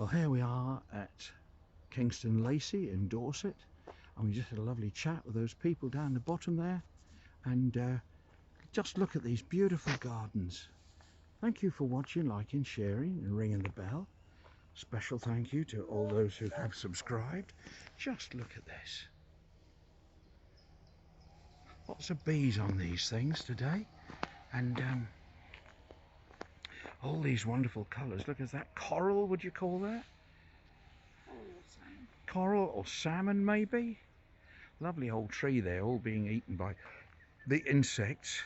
Well, here we are at Kingston Lacy in Dorset, and we just had a lovely chat with those people down the bottom there, and just look at these beautiful gardens. Thank you for watching, liking, sharing and ringing the bell. Special thank you to all those who have subscribed. Just look at this. Lots of bees on these things today, and all these wonderful colours. Look, is that coral, would you call that? Coral or salmon maybe? Lovely old tree there, all being eaten by the insects.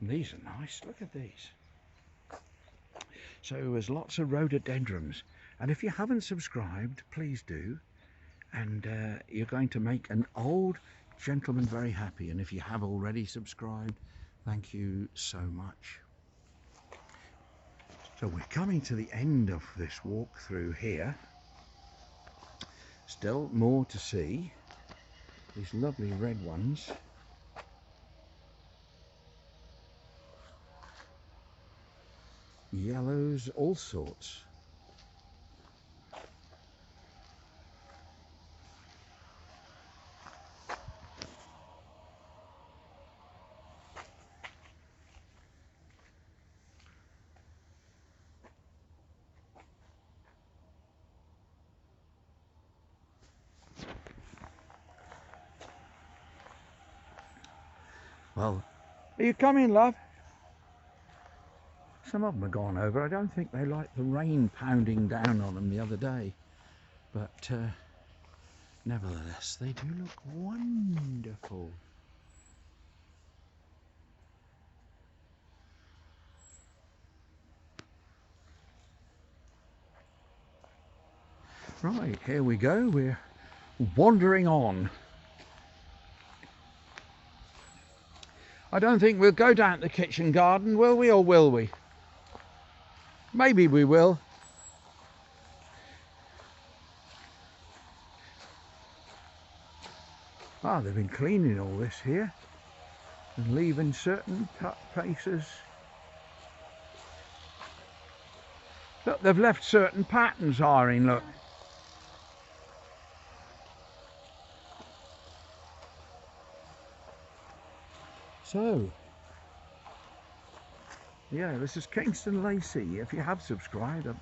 And these are nice, look at these. So there's lots of rhododendrons, and if you haven't subscribed, please do, and you're going to make an old gentleman very happy. And if you have already subscribed, thank you so much. So we're coming to the end of this walk through here. Still more to see. These lovely red ones. Yellows, all sorts. Well, are you coming, love? Some of them are gone over. I don't think they like the rain pounding down on them the other day, but nevertheless they do look wonderful. Right, here we go. We're wandering on. I don't think we'll go down to the kitchen garden, will we, or will we? Maybe we will. Ah, they've been cleaning all this here and leaving certain places. Look, they've left certain patterns, Irene, look. So, yeah, this is Kingston Lacy. If you have subscribed, I'm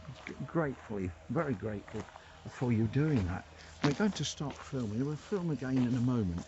gratefully, very grateful for you doing that. We're going to stop filming. We'll film again in a moment.